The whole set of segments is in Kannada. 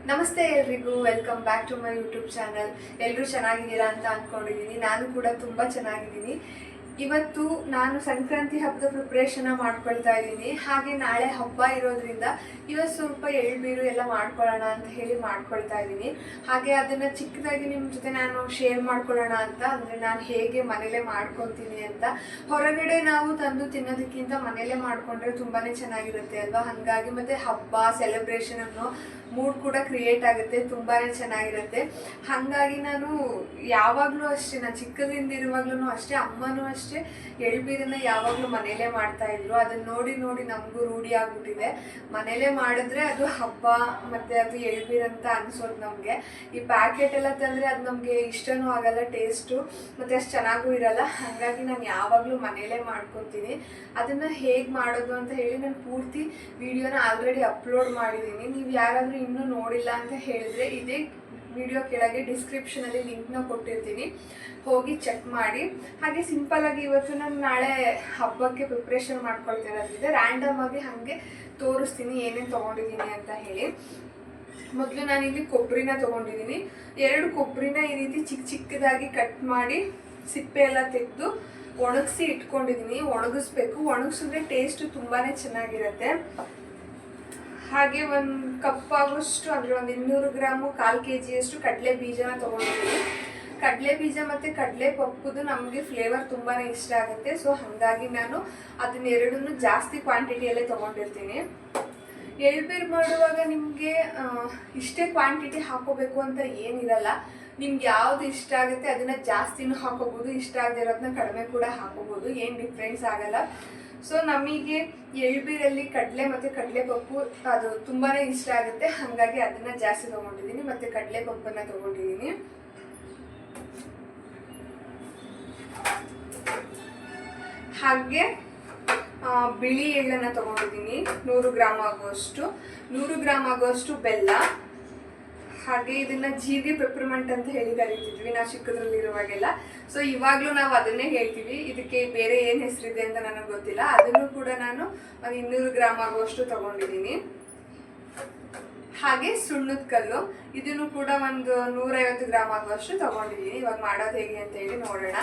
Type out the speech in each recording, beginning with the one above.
ನಮಸ್ತೆ ಎಲ್ರಿಗೂ, welcome back to my YouTube channel. ಎಲ್ಲರೂ ಚೆನ್ನಾಗಿದ್ದೀರಾ ಅಂತ ಅಂದ್ಕೊಂಡಿದ್ದೀನಿ. ನಾನು ಕೂಡ ತುಂಬ ಚೆನ್ನಾಗಿದ್ದೀನಿ. ಇವತ್ತು ನಾನು ಸಂಕ್ರಾಂತಿ ಹಬ್ಬದ ಪ್ರಿಪ್ರೇಷನ್ ಮಾಡ್ಕೊಳ್ತಾ ಇದ್ದೀನಿ. ಹಾಗೆ ನಾಳೆ ಹಬ್ಬ ಇರೋದ್ರಿಂದ ಇವತ್ತು ಸ್ವಲ್ಪ ಎಳ್ಬೀರು ಎಲ್ಲ ಮಾಡ್ಕೊಳ್ಳೋಣ ಅಂತ ಹೇಳಿ ಮಾಡ್ಕೊಳ್ತಾ ಇದ್ದೀನಿ. ಹಾಗೆ ಅದನ್ನು ಚಿಕ್ಕದಾಗಿ ನಿಮ್ಮ ಜೊತೆ ನಾನು ಶೇರ್ ಮಾಡ್ಕೊಳ್ಳೋಣ ಅಂತ, ಅಂದರೆ ನಾನು ಹೇಗೆ ಮನೇಲೇ ಮಾಡ್ಕೊತೀನಿ ಅಂತ. ಹೊರಗಡೆ ನಾವು ತಂದು ತಿನ್ನೋದಕ್ಕಿಂತ ಮನೇಲೇ ಮಾಡಿಕೊಂಡ್ರೆ ತುಂಬಾ ಚೆನ್ನಾಗಿರುತ್ತೆ ಅಲ್ವಾ. ಹಾಗಾಗಿ ಮತ್ತು ಹಬ್ಬ ಸೆಲೆಬ್ರೇಷನ್ ಅನ್ನೋ ಮೂಡ್ ಕೂಡ ಕ್ರಿಯೇಟ್ ಆಗುತ್ತೆ, ತುಂಬಾ ಚೆನ್ನಾಗಿರುತ್ತೆ. ಹಾಗಾಗಿ ನಾನು ಯಾವಾಗಲೂ ಅಷ್ಟೇ, ನಾನು ಚಿಕ್ಕದ್ರಿಂದ ಇರುವಾಗ್ಲೂ ಅಷ್ಟೇ, ಅಮ್ಮನೂ ಅಷ್ಟೇ ಎಳ್ಬೀರನ್ನ ಯಾವಾಗಲೂ ಮನೇಲೇ ಮಾಡ್ತಾಯಿದ್ರು. ಅದನ್ನು ನೋಡಿ ನೋಡಿ ನಮಗೂ ರೂಢಿ ಆಗ್ಬಿಟ್ಟಿದೆ. ಮನೇಲೇ ಮಾಡಿದ್ರೆ ಅದು ಹಬ್ಬ ಮತ್ತು ಅದು ಎಳ್ಬೀರಂತ ಅನ್ಸೋದು ನಮಗೆ. ಈ ಪ್ಯಾಕೆಟ್ ಎಲ್ಲ ತಂದರೆ ಅದು ನಮಗೆ ಇಷ್ಟನೂ ಆಗಲ್ಲ, ಟೇಸ್ಟು ಮತ್ತು ಅಷ್ಟು ಚೆನ್ನಾಗೂ ಇರಲ್ಲ. ಹಾಗಾಗಿ ನಾನು ಯಾವಾಗಲೂ ಮನೇಲೇ ಮಾಡ್ಕೊತೀನಿ. ಅದನ್ನು ಹೇಗೆ ಮಾಡೋದು ಅಂತ ಹೇಳಿ ನಾನು ಪೂರ್ತಿ ವಿಡಿಯೋನ ಆಲ್ರೆಡಿ ಅಪ್ಲೋಡ್ ಮಾಡಿದ್ದೀನಿ. ನೀವು ಯಾರಾದರೂ ಇನ್ನೂ ನೋಡಿಲ್ಲ ಅಂತ ಹೇಳಿದ್ರೆ ಇದೇ ವಿಡಿಯೋ ಕೆಳಗೆ ಡಿಸ್ಕ್ರಿಪ್ಷನಲ್ಲಿ ಲಿಂಕ್ನ ಕೊಟ್ಟಿರ್ತೀನಿ, ಹೋಗಿ ಚೆಕ್ ಮಾಡಿ. ಹಾಗೆ ಸಿಂಪಲ್ಲಾಗಿ ಇವತ್ತು ನಾನು ನಾಳೆ ಹಬ್ಬಕ್ಕೆ ಪ್ರಿಪ್ರೇಷನ್ ಮಾಡ್ಕೊಳ್ತಿರೋದಿದೆ. ರ್ಯಾಂಡಮ್ ಆಗಿ ಹಾಗೆ ತೋರಿಸ್ತೀನಿ ಏನೇನು ತೊಗೊಂಡಿದ್ದೀನಿ ಅಂತ ಹೇಳಿ. ಮೊದಲು ನಾನಿಲ್ಲಿ ಕೊಬ್ಬರಿನ ತೊಗೊಂಡಿದ್ದೀನಿ. 2 ಕೊಬ್ಬರಿನ ಈ ರೀತಿ ಚಿಕ್ಕ ಚಿಕ್ಕದಾಗಿ ಕಟ್ ಮಾಡಿ ಸಿಪ್ಪೆ ಎಲ್ಲ ತೆಗೆದು ಒಣಗಿಸಿ ಇಟ್ಕೊಂಡಿದ್ದೀನಿ. ಒಣಗಿಸ್ಬೇಕು, ಒಣಗಿಸಿದ್ರೆ ಟೇಸ್ಟು ತುಂಬಾ ಚೆನ್ನಾಗಿರುತ್ತೆ. ಹಾಗೆ 1 ಕಪ್ ಆಗೋಷ್ಟು, ಅಂದರೆ ಒಂದು 200 ಗ್ರಾಮು 1/4 kg ಕಡಲೆ ಬೀಜನ ತೊಗೊಂಡಿದ್ದೀನಿ. ಕಡಲೆ ಬೀಜ ಮತ್ತು ಕಡಲೆ ಪಪ್ಪುದು ನಮಗೆ ಫ್ಲೇವರ್ ತುಂಬಾ ಇಷ್ಟ ಆಗುತ್ತೆ. ಸೊ ಹಾಗಾಗಿ ನಾನು ಅದನ್ನೆರಡನ್ನೂ ಜಾಸ್ತಿ ಕ್ವಾಂಟಿಟಿಯಲ್ಲೇ ತೊಗೊಂಡಿರ್ತೀನಿ. ಎಳ್ಬೀರು ಮಾಡುವಾಗ ನಿಮಗೆ ಇಷ್ಟೇ ಕ್ವಾಂಟಿಟಿ ಹಾಕೋಬೇಕು ಅಂತ ಏನಿರಲ್ಲ. ನಿಮ್ಗೆ ಯಾವುದು ಇಷ್ಟ ಆಗುತ್ತೆ ಅದನ್ನು ಜಾಸ್ತಿನೂ ಹಾಕೋಬೋದು, ಇಷ್ಟ ಆಗದೆ ಇರೋದನ್ನ ಕಡಿಮೆ ಕೂಡ ಹಾಕೋಬೋದು, ಏನು ಡಿಫ್ರೆನ್ಸ್ ಆಗಲ್ಲ. ಸೊ ನಮಗೆ ಎಳ್ಬೀರಲ್ಲಿ ಕಡಲೆ ಮತ್ತು ಕಡಲೆಪಪ್ಪು ಅದು ತುಂಬಾ ಇಷ್ಟ ಆಗುತ್ತೆ. ಹಾಗಾಗಿ ಅದನ್ನು ಜಾಸ್ತಿ ತೊಗೊಂಡಿದ್ದೀನಿ ಮತ್ತು ಕಡಲೆಪಪ್ಪನ್ನು ತೊಗೊಂಡಿದ್ದೀನಿ. ಹಾಗೆ ಬಿಳಿ ಎಳ್ಳನ್ನು ತೊಗೊಂಡಿದ್ದೀನಿ 100 ಗ್ರಾಮ್ ಆಗುವಷ್ಟು, 100 ಗ್ರಾಮ್ ಆಗುವಷ್ಟು ಬೆಲ್ಲ. ಹಾಗೆ ಇದನ್ನ ಜೀರಿಗೆ ಪೆಪ್ಪರ್ಮೆಂಟ್ ಅಂತ ಹೇಳಿ ಕರಿತಿದ್ವಿ ನಾವು ಚಿಕ್ಕದ್ರಲ್ಲಿರುವಾಗೆಲ್ಲ. ಸೊ ಇವಾಗಲೂ ನಾವು ಅದನ್ನೇ ಹೇಳ್ತೀವಿ, ಇದಕ್ಕೆ ಬೇರೆ ಏನು ಹೆಸರಿದೆ ಅಂತ ನನಗೆ ಗೊತ್ತಿಲ್ಲ. ಅದನ್ನು ಕೂಡ ನಾನು ಒಂದು 200 ಗ್ರಾಮ್ ಆಗುವಷ್ಟು ತಗೊಂಡಿದ್ದೀನಿ. ಹಾಗೆ ಸುಣ್ಣದ ಕಲ್ಲು, ಇದನ್ನು ಕೂಡ ಒಂದು 150 ಗ್ರಾಮ್ ಆಗುವಷ್ಟು ತಗೊಂಡಿದ್ದೀನಿ. ಇವಾಗ ಮಾಡೋದು ಹೇಗೆ ಅಂತ ಹೇಳಿ ನೋಡೋಣ.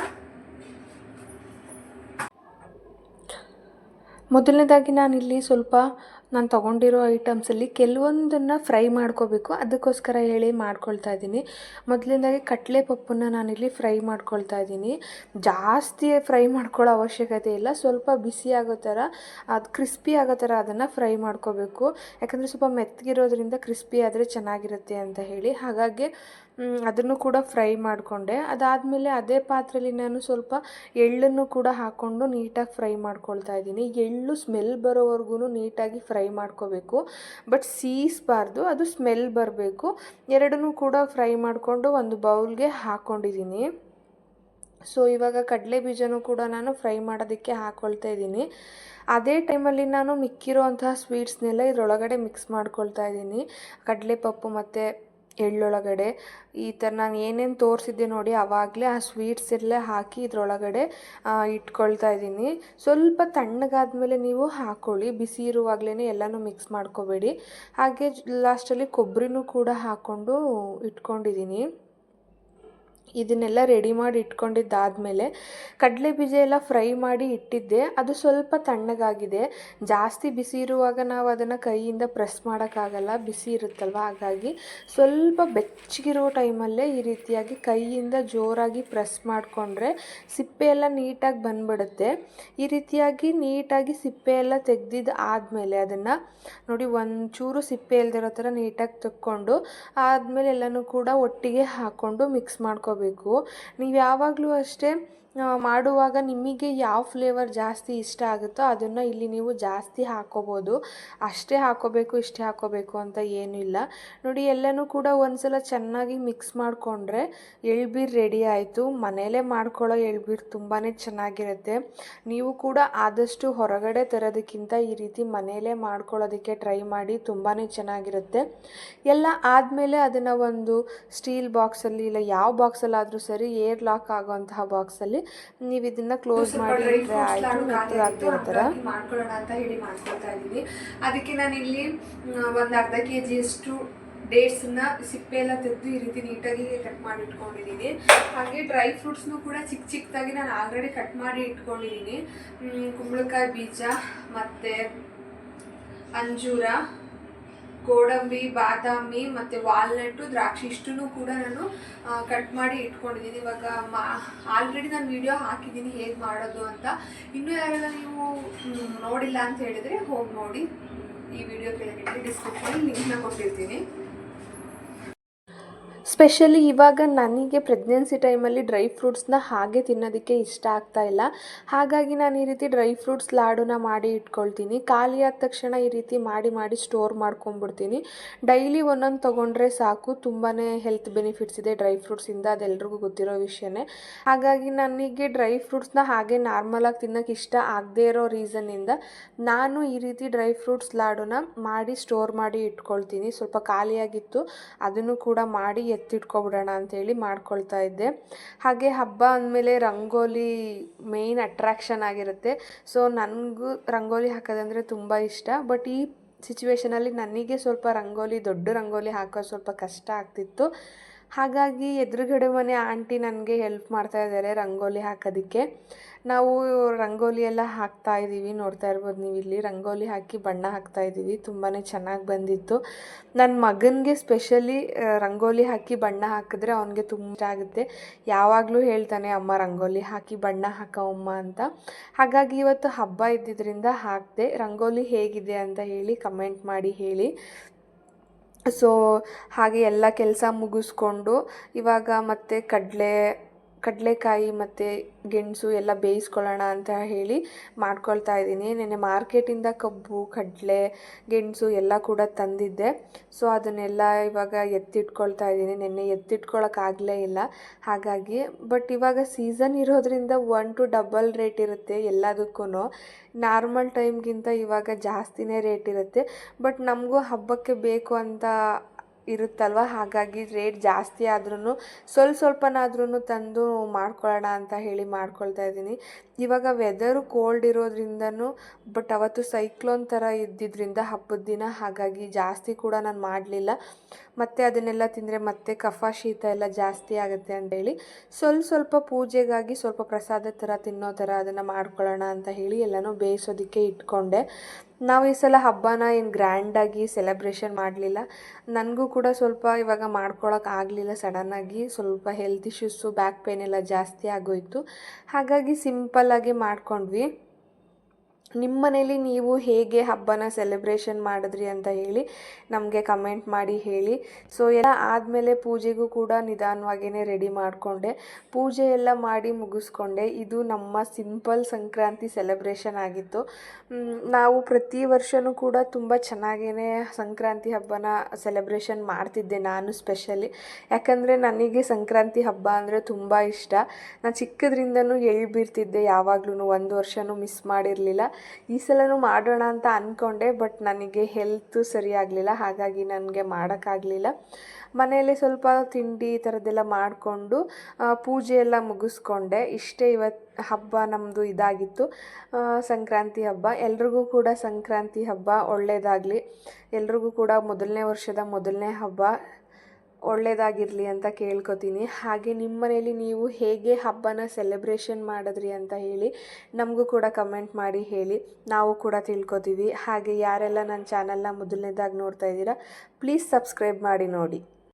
ಮೊದಲನೇದಾಗಿ ನಾನಿಲ್ಲಿ ಸ್ವಲ್ಪ ನಾನು ತೊಗೊಂಡಿರೋ ಐಟಮ್ಸಲ್ಲಿ ಕೆಲವೊಂದನ್ನು ಫ್ರೈ ಮಾಡ್ಕೋಬೇಕು, ಅದಕ್ಕೋಸ್ಕರ ಹೇಳಿ ಮಾಡ್ಕೊಳ್ತಾ ಇದ್ದೀನಿ. ಮೊದಲನೇದಾಗಿ ಕಡಲೆ ಪಪ್ಪನ್ನು ನಾನಿಲ್ಲಿ ಫ್ರೈ ಮಾಡ್ಕೊಳ್ತಾ ಇದ್ದೀನಿ. ಜಾಸ್ತಿ ಫ್ರೈ ಮಾಡ್ಕೊಳ್ಳೋ ಅವಶ್ಯಕತೆ ಇಲ್ಲ, ಸ್ವಲ್ಪ ಬಿಸಿ ಆಗೋ ಥರ, ಅದು ಕ್ರಿಸ್ಪಿ ಆಗೋ ಥರ ಅದನ್ನು ಫ್ರೈ ಮಾಡ್ಕೋಬೇಕು. ಯಾಕಂದರೆ ಸ್ವಲ್ಪ ಮೆತ್ತಗಿರೋದ್ರಿಂದ ಕ್ರಿಸ್ಪಿ ಆದರೆ ಚೆನ್ನಾಗಿರುತ್ತೆ ಅಂತ ಹೇಳಿ. ಹಾಗಾಗಿ ಅದನ್ನು ಕೂಡ ಫ್ರೈ ಮಾಡಿಕೊಂಡೆ. ಅದಾದಮೇಲೆ ಅದೇ ಪಾತ್ರೆಯಲ್ಲಿ ನಾನು ಸ್ವಲ್ಪ ಎಳ್ಳನ್ನು ಕೂಡ ಹಾಕ್ಕೊಂಡು ನೀಟಾಗಿ ಫ್ರೈ ಮಾಡ್ಕೊಳ್ತಾ ಇದ್ದೀನಿ. ಎಳ್ಳು ಸ್ಮೆಲ್ ಬರೋವರೆಗೂ ನೀಟಾಗಿ ಫ್ರೈ ಮಾಡ್ಕೋಬೇಕು, ಬಟ್ ಸೀಸ್ಬಾರ್ದು, ಅದು ಸ್ಮೆಲ್ ಬರಬೇಕು. ಎರಡನ್ನೂ ಕೂಡ ಫ್ರೈ ಮಾಡಿಕೊಂಡು ಒಂದು ಬೌಲ್ಗೆ ಹಾಕ್ಕೊಂಡಿದ್ದೀನಿ. ಸೊ ಇವಾಗ ಕಡಲೆ ಬೀಜನೂ ಕೂಡ ನಾನು ಫ್ರೈ ಮಾಡೋದಕ್ಕೆ ಹಾಕ್ಕೊಳ್ತಾ ಇದ್ದೀನಿ. ಅದೇ ಟೈಮಲ್ಲಿ ನಾನು ಮಿಕ್ಕಿರೋ ಅಂತಹ ಸ್ವೀಟ್ಸ್ನೆಲ್ಲ ಇದರೊಳಗಡೆ ಮಿಕ್ಸ್ ಮಾಡ್ಕೊಳ್ತಾ ಇದ್ದೀನಿ. ಕಡಲೆಪಪ್ಪು ಮತ್ತು ಎಳ್ಳೊಳಗಡೆ ಈ ಥರ ನಾನು ಏನೇನು ತೋರಿಸಿದ್ದೆ ನೋಡಿ, ಆವಾಗಲೇ ಆ ಸ್ವೀಟ್ಸ್ ಎಲ್ಲ ಹಾಕಿ ಇದರೊಳಗಡೆ ಇಟ್ಕೊಳ್ತಾ ಇದ್ದೀನಿ. ಸ್ವಲ್ಪ ತಣ್ಣಗಾದ್ಮೇಲೆ ನೀವು ಹಾಕ್ಕೊಳ್ಳಿ, ಬಿಸಿ ಇರುವಾಗಲೇ ಎಲ್ಲನೂ ಮಿಕ್ಸ್ ಮಾಡ್ಕೋಬೇಡಿ. ಹಾಗೆ ಲಾಸ್ಟಲ್ಲಿ ಕೊಬ್ಬರಿನೂ ಕೂಡ ಹಾಕ್ಕೊಂಡು ಇಟ್ಕೊಂಡಿದ್ದೀನಿ. ಇದನ್ನೆಲ್ಲ ರೆಡಿ ಮಾಡಿ ಇಟ್ಕೊಂಡಿದ್ದಾದಮೇಲೆ ಕಡಲೆ ಬೀಜ ಎಲ್ಲ ಫ್ರೈ ಮಾಡಿ ಇಟ್ಟಿದ್ದೆ, ಅದು ಸ್ವಲ್ಪ ತಣ್ಣಗಾಗಿದೆ. ಜಾಸ್ತಿ ಬಿಸಿ ಇರುವಾಗ ನಾವು ಅದನ್ನು ಕೈಯಿಂದ ಪ್ರೆಸ್ ಮಾಡೋಕ್ಕಾಗಲ್ಲ, ಬಿಸಿ ಇರುತ್ತಲ್ವ. ಹಾಗಾಗಿ ಸ್ವಲ್ಪ ಬೆಚ್ಚಗಿರೋ ಟೈಮಲ್ಲೇ ಈ ರೀತಿಯಾಗಿ ಕೈಯಿಂದ ಜೋರಾಗಿ ಪ್ರೆಸ್ ಮಾಡಿಕೊಂಡ್ರೆ ಸಿಪ್ಪೆ ಎಲ್ಲ ನೀಟಾಗಿ ಬಂದ್ಬಿಡುತ್ತೆ. ಈ ರೀತಿಯಾಗಿ ನೀಟಾಗಿ ಸಿಪ್ಪೆ ಎಲ್ಲ ತೆಗೆದಿದ್ದು ಆದಮೇಲೆ ಅದನ್ನು ನೋಡಿ ಒಂಚೂರು ಸಿಪ್ಪೆ ಇಲ್ದಿರೋ ಥರ ನೀಟಾಗಿ ತಕ್ಕೊಂಡು ಆದಮೇಲೆ ಎಲ್ಲನೂ ಕೂಡ ಒಟ್ಟಿಗೆ ಹಾಕ್ಕೊಂಡು ಮಿಕ್ಸ್ ಮಾಡ್ಕೋಬೇಕು. ನೀವು ಯಾವಾಗಲೂ ಅಷ್ಟೇ ಮಾಡುವಾಗ ನಿಮಗೆ ಯಾವ ಫ್ಲೇವರ್ ಜಾಸ್ತಿ ಇಷ್ಟ ಆಗುತ್ತೋ ಅದನ್ನು ಇಲ್ಲಿ ನೀವು ಜಾಸ್ತಿ ಹಾಕ್ಕೋಬೋದು. ಅಷ್ಟೇ ಹಾಕ್ಕೋಬೇಕು ಇಷ್ಟೇ ಹಾಕ್ಕೋಬೇಕು ಅಂತ ಏನೂ ಇಲ್ಲ. ನೋಡಿ ಎಲ್ಲನೂ ಕೂಡ ಒಂದ್ಸಲ ಚೆನ್ನಾಗಿ ಮಿಕ್ಸ್ ಮಾಡಿಕೊಂಡ್ರೆ ಎಳ್ಬೀರು ರೆಡಿ ಆಯಿತು. ಮನೆಯಲ್ಲೇ ಮಾಡ್ಕೊಳ್ಳೋ ಎಳ್ಬೀರು ತುಂಬಾ ಚೆನ್ನಾಗಿರುತ್ತೆ. ನೀವು ಕೂಡ ಆದಷ್ಟು ಹೊರಗಡೆ ತರೋದಕ್ಕಿಂತ ಈ ರೀತಿ ಮನೆಯಲ್ಲೇ ಮಾಡ್ಕೊಳ್ಳೋದಕ್ಕೆ ಟ್ರೈ ಮಾಡಿ, ತುಂಬಾ ಚೆನ್ನಾಗಿರುತ್ತೆ. ಎಲ್ಲ ಆದಮೇಲೆ ಅದನ್ನು ಒಂದು ಸ್ಟೀಲ್ ಬಾಕ್ಸಲ್ಲಿ ಇಲ್ಲ ಯಾವ ಬಾಕ್ಸಲ್ಲಾದರೂ ಸರಿ, ಏರ್ ಲಾಕ್ ಆಗೋಂತಹ ಬಾಕ್ಸಲ್ಲಿ ನೀವು ಇದನ್ನು ಕ್ಲೋಸ್ ಮಾಡಿ ಇಟ್ಟರೆ ಆಯಿತು, ಮೆತ್ತಗಾಗದಿರೋ ಥರ. ಮಾಡ್ಕೊಳ್ಳೋಣ ಅಂತ ಹೇಳಿ ಮಾಡ್ಕೊಳ್ತಾ ಇದ್ದೀನಿ. ಅದಕ್ಕೆ ನಾನಿಲ್ಲಿ ಒಂದು ಅರ್ಧ kg ಡೇಟ್ಸನ್ನ ಸಿಪ್ಪೆ ಎಲ್ಲ ತೆಗೆದು ಈ ರೀತಿ ನೀಟಾಗಿ ಕಟ್ ಮಾಡಿ ಇಟ್ಕೊಂಡಿದ್ದೀನಿ. ಹಾಗೆ ಡ್ರೈ ಫ್ರೂಟ್ಸ್ನು ಕೂಡ ಚಿಕ್ಕ ಚಿಕ್ಕದಾಗಿ ನಾನು ಆಲ್ರೆಡಿ ಕಟ್ ಮಾಡಿ ಇಟ್ಕೊಂಡಿದ್ದೀನಿ. ಕುಂಬಳಕಾಯಿ ಬೀಜ ಮತ್ತು ಅಂಜೂರ, ಗೋಡಂಬಿ, ಬಾದಾಮಿ ಮತ್ತು ವಾಲ್ನಟ್ಟು, ದ್ರಾಕ್ಷಿ ಇಷ್ಟನ್ನು ಕೂಡ ನಾನು ಕಟ್ ಮಾಡಿ ಇಟ್ಕೊಂಡಿದ್ದೀನಿ. ಇವಾಗ ಆಲ್ರೆಡಿ ನಾನು ವಿಡಿಯೋ ಹಾಕಿದ್ದೀನಿ ಹೇಗೆ ಮಾಡೋದು ಅಂತ. ಇನ್ನೂ ಯಾರೆಲ್ಲ ನೀವು ನೋಡಿಲ್ಲ ಅಂತ ಹೇಳಿದರೆ ಹೋಗಿ ನೋಡಿ. ಈ ವಿಡಿಯೋ ಕೆಳಗಡೆ ಡಿಸ್ಕ್ರಿಪ್ಷನಲ್ಲಿ ಲಿಂಕ್ನ ಕೊಟ್ಟಿರ್ತೀನಿ. ಸ್ಪೆಷಲಿ ಇವಾಗ ನನಗೆ ಪ್ರೆಗ್ನೆನ್ಸಿ ಟೈಮಲ್ಲಿ ಡ್ರೈ ಫ್ರೂಟ್ಸ್ನ ಹಾಗೆ ತಿನ್ನೋದಕ್ಕೆ ಇಷ್ಟ ಆಗ್ತಾಯಿಲ್ಲ. ಹಾಗಾಗಿ ನಾನು ಈ ರೀತಿ ಡ್ರೈ ಫ್ರೂಟ್ಸ್ ಲಾಡುನ ಮಾಡಿ ಇಟ್ಕೊಳ್ತೀನಿ. ಖಾಲಿ ಆದ ತಕ್ಷಣ ಈ ರೀತಿ ಮಾಡಿ ಸ್ಟೋರ್ ಮಾಡ್ಕೊಂಡ್ಬಿಡ್ತೀನಿ. ಡೈಲಿ ಒಂದೊಂದು ತೊಗೊಂಡ್ರೆ ಸಾಕು. ತುಂಬಾ ಹೆಲ್ತ್ ಬೆನಿಫಿಟ್ಸ್ ಇದೆ ಡ್ರೈ ಫ್ರೂಟ್ಸಿಂದ, ಅದೆಲ್ರಿಗೂ ಗೊತ್ತಿರೋ ವಿಷಯನೇ. ಹಾಗಾಗಿ ನನಗೆ ಡ್ರೈ ಫ್ರೂಟ್ಸ್ನ ಹಾಗೆ ನಾರ್ಮಲಾಗಿ ತಿನ್ನೋಕ್ಕೆ ಇಷ್ಟ ಆಗದೇ ಇರೋ ರೀಸನ್ನಿಂದ ನಾನು ಈ ರೀತಿ ಡ್ರೈ ಫ್ರೂಟ್ಸ್ ಲಾಡುನ ಮಾಡಿ ಸ್ಟೋರ್ ಮಾಡಿ ಇಟ್ಕೊಳ್ತೀನಿ. ಸ್ವಲ್ಪ ಖಾಲಿಯಾಗಿತ್ತು, ಅದನ್ನು ಕೂಡ ಮಾಡಿ ಎತ್ತಿಟ್ಕೊಬಿಡೋಣ ಅಂಥೇಳಿ ಮಾಡ್ಕೊಳ್ತಾ ಇದ್ದೆ. ಹಾಗೆ ಹಬ್ಬ ಅಂದಮೇಲೆ ರಂಗೋಲಿ ಮೇಯ್ನ್ ಅಟ್ರಾಕ್ಷನ್ ಆಗಿರುತ್ತೆ. ಸೊ ನನಗೂ ರಂಗೋಲಿ ಹಾಕೋದಂದರೆ ತುಂಬ ಇಷ್ಟ. ಬಟ್ ಈ ಸಿಚುವೇಷನಲ್ಲಿ ನನಗೆ ಸ್ವಲ್ಪ ದೊಡ್ಡ ರಂಗೋಲಿ ಹಾಕೋದು ಸ್ವಲ್ಪ ಕಷ್ಟ ಆಗ್ತಿತ್ತು. ಹಾಗಾಗಿ ಎದುರುಗಡೆ ಮನೆ ಆಂಟಿ ನನಗೆ ಹೆಲ್ಪ್ ಮಾಡ್ತಾ ಇದ್ದಾರೆ ರಂಗೋಲಿ ಹಾಕೋದಕ್ಕೆ. ನಾವು ರಂಗೋಲಿ ಎಲ್ಲ ಹಾಕ್ತಾ ಇದ್ದೀವಿ, ನೋಡ್ತಾ ಇರ್ಬೋದು ನೀವು ಇಲ್ಲಿ ರಂಗೋಲಿ ಹಾಕಿ ಬಣ್ಣ ಹಾಕ್ತಾ ಇದ್ದೀವಿ. ತುಂಬಾ ಚೆನ್ನಾಗಿ ಬಂದಿತ್ತು. ನನ್ನ ಮಗನಿಗೆ ಸ್ಪೆಷಲಿ ರಂಗೋಲಿ ಹಾಕಿ ಬಣ್ಣ ಹಾಕಿದ್ರೆ ಅವನಿಗೆ ತುಂಬ ಇಷ್ಟ ಆಗುತ್ತೆ. ಯಾವಾಗಲೂ ಹೇಳ್ತಾನೆ, ಅಮ್ಮ ರಂಗೋಲಿ ಹಾಕಿ ಬಣ್ಣ ಹಾಕಮ್ಮ ಅಂತ. ಹಾಗಾಗಿ ಇವತ್ತು ಹಬ್ಬ ಇದ್ದಿದ್ದರಿಂದ ಹಾಕಿದೆ. ರಂಗೋಲಿ ಹೇಗಿದೆ ಅಂತ ಹೇಳಿ ಕಮೆಂಟ್ ಮಾಡಿ ಹೇಳಿ. ಸೊ ಹಾಗೆ ಎಲ್ಲ ಕೆಲಸ ಮುಗಿಸ್ಕೊಂಡು ಇವಾಗ ಮತ್ತೆ ಕಡಲೆಕಾಯಿ ಮತ್ತು ಗೆಣಸು ಎಲ್ಲ ಬೇಯಿಸ್ಕೊಳ್ಳೋಣ ಅಂತ ಹೇಳಿ ಮಾಡ್ಕೊಳ್ತಾ ಇದ್ದೀನಿ. ನೆನ್ನೆ ಮಾರ್ಕೆಟಿಂದ ಕಬ್ಬು, ಕಡಲೆ, ಗೆಣಸು ಎಲ್ಲ ಕೂಡ ತಂದಿದ್ದೆ. ಸೊ ಅದನ್ನೆಲ್ಲ ಇವಾಗ ಎತ್ತಿಟ್ಕೊಳ್ತಾ ಇದ್ದೀನಿ. ನೆನ್ನೆ ಎತ್ತಿಟ್ಕೊಳ್ಳೋಕ್ಕಾಗಲೇ ಇಲ್ಲ ಹಾಗಾಗಿ. ಬಟ್ ಇವಾಗ ಸೀಸನ್ ಇರೋದ್ರಿಂದ 1 to ಡಬಲ್ ರೇಟ್ ಇರುತ್ತೆ ಎಲ್ಲದಕ್ಕೂ. ನಾರ್ಮಲ್ ಟೈಮ್ಗಿಂತ ಇವಾಗ ಜಾಸ್ತಿನೇ ರೇಟ್ ಇರುತ್ತೆ. ಬಟ್ ನಮಗೂ ಹಬ್ಬಕ್ಕೆ ಬೇಕು ಅಂತ ಇರುತ್ತಲ್ವ, ಹಾಗಾಗಿ ರೇಟ್ ಜಾಸ್ತಿ ಆದ್ರೂ ಸ್ವಲ್ಪನಾದ್ರೂ ತಂದು ಮಾಡ್ಕೊಳ್ಳೋಣ ಅಂತ ಹೇಳಿ ಮಾಡ್ಕೊಳ್ತಾ ಇದ್ದೀನಿ. ಇವಾಗ ವೆದರು ಕೋಲ್ಡ್ ಇರೋದ್ರಿಂದನೂ, ಬಟ್ ಅವತ್ತು ಸೈಕ್ಲೋನ್ ಥರ ಇದ್ದಿದ್ದರಿಂದ ಹಬ್ಬದ ದಿನ, ಹಾಗಾಗಿ ಜಾಸ್ತಿ ಕೂಡ ನಾನು ಮಾಡಲಿಲ್ಲ. ಮತ್ತು ಅದನ್ನೆಲ್ಲ ತಿಂದರೆ ಮತ್ತೆ ಕಫ ಶೀತ ಎಲ್ಲ ಜಾಸ್ತಿ ಆಗುತ್ತೆ ಅಂತೇಳಿ ಸ್ವಲ್ಪ ಪೂಜೆಗಾಗಿ ಸ್ವಲ್ಪ ಪ್ರಸಾದ ಥರ ತಿನ್ನೋ ಥರ ಅದನ್ನು ಮಾಡ್ಕೊಳ್ಳೋಣ ಅಂತ ಹೇಳಿ ಎಲ್ಲನೂ ಬೇಯಿಸೋದಕ್ಕೆ ಇಟ್ಕೊಂಡೆ. ನಾವು ಈ ಸಲ ಹಬ್ಬನ ಏನು ಗ್ರ್ಯಾಂಡಾಗಿ ಸೆಲೆಬ್ರೇಷನ್ ಮಾಡಲಿಲ್ಲ. ನನಗೂ ಕೂಡ ಸ್ವಲ್ಪ ಇವಾಗ ಮಾಡ್ಕೊಳಕ್ಕೆ ಆಗಲಿಲ್ಲ. ಸಡನ್ನಾಗಿ ಸ್ವಲ್ಪ ಹೆಲ್ತ್ ಇಶ್ಯೂಸು, ಬ್ಯಾಕ್ ಪೇನ್ ಎಲ್ಲ ಜಾಸ್ತಿ ಆಗೋಯಿತು. ಹಾಗಾಗಿ ಸಿಂಪಲ್ಲಾಗಿ ಮಾಡ್ಕೊಂಡ್ವಿ. ನಿಮ್ಮ ಮನೇಲಿ ನೀವು ಹೇಗೆ ಹಬ್ಬನ ಸೆಲೆಬ್ರೇಷನ್ ಮಾಡಿದ್ರಿ ಅಂತ ಹೇಳಿ ನಮಗೆ ಕಮೆಂಟ್ ಮಾಡಿ ಹೇಳಿ. ಸೊ ಎಲ್ಲ ಆದಮೇಲೆ ಪೂಜೆಗೂ ಕೂಡ ನಿಧಾನವಾಗಿಯೇ ರೆಡಿ ಮಾಡಿಕೊಂಡೆ. ಪೂಜೆ ಎಲ್ಲ ಮಾಡಿ ಮುಗಿಸ್ಕೊಂಡೆ. ಇದು ನಮ್ಮ ಸಿಂಪಲ್ ಸಂಕ್ರಾಂತಿ ಸೆಲೆಬ್ರೇಷನ್ ಆಗಿತ್ತು. ನಾವು ಪ್ರತಿ ವರ್ಷವೂ ಕೂಡ ತುಂಬ ಚೆನ್ನಾಗೇ ಸಂಕ್ರಾಂತಿ ಹಬ್ಬನ ಸೆಲೆಬ್ರೇಷನ್ ಮಾಡ್ತಿದ್ದೆ ನಾನು ಸ್ಪೆಷಲಿ. ಯಾಕಂದರೆ ನನಗೆ ಸಂಕ್ರಾಂತಿ ಹಬ್ಬ ಅಂದರೆ ತುಂಬ ಇಷ್ಟ. ನಾನು ಚಿಕ್ಕದ್ರಿಂದನೂ ಬೀರ್ತಿದ್ದೆ ಯಾವಾಗ್ಲೂ, ಒಂದು ವರ್ಷವೂ ಮಿಸ್ ಮಾಡಿರಲಿಲ್ಲ. ಈ ಸಲನೂ ಮಾಡೋಣ ಅಂತ ಅಂದ್ಕೊಂಡೆ, ಬಟ್ ನನಗೆ ಹೆಲ್ತು ಸರಿಯಾಗಲಿಲ್ಲ, ಹಾಗಾಗಿ ನನಗೆ ಮಾಡೋಕ್ಕಾಗಲಿಲ್ಲ. ಮನೆಯಲ್ಲೇ ಸ್ವಲ್ಪ ತಿಂಡಿ ಈ ಥರದ್ದೆಲ್ಲ ಮಾಡಿಕೊಂಡು ಪೂಜೆ ಎಲ್ಲ ಮುಗಿಸ್ಕೊಂಡೆ. ಇಷ್ಟೇ ಇವತ್ತು ಹಬ್ಬ ನಮ್ಮದು ಇದಾಗಿತ್ತು, ಸಂಕ್ರಾಂತಿ ಹಬ್ಬ. ಎಲ್ರಿಗೂ ಕೂಡ ಸಂಕ್ರಾಂತಿ ಹಬ್ಬ ಒಳ್ಳೆಯದಾಗಲಿ. ಎಲ್ರಿಗೂ ಕೂಡ ಮೊದಲನೇ ವರ್ಷದ ಮೊದಲನೇ ಹಬ್ಬ ಒಳ್ಳೆಯದಾಗಿರಲಿ ಅಂತ ಕೇಳ್ಕೊತೀನಿ. ಹಾಗೆ ನಿಮ್ಮ ಮನೇಲಿ ನೀವು ಹೇಗೆ ಹಬ್ಬನ ಸೆಲೆಬ್ರೇಷನ್ ಮಾಡಿದ್ರಿ ಅಂತ ಹೇಳಿ ನಮಗೂ ಕೂಡ ಕಮೆಂಟ್ ಮಾಡಿ ಹೇಳಿ, ನಾವು ಕೂಡ ತಿಳ್ಕೊತೀವಿ. ಹಾಗೆ ಯಾರೆಲ್ಲ ನನ್ನ ಚಾನಲ್ನ ಮೊದಲನೇದಾಗಿ ನೋಡ್ತಾ ಇದ್ದೀರಾ, ಪ್ಲೀಸ್ ಸಬ್ಸ್ಕ್ರೈಬ್ ಮಾಡಿ ನೋಡಿ.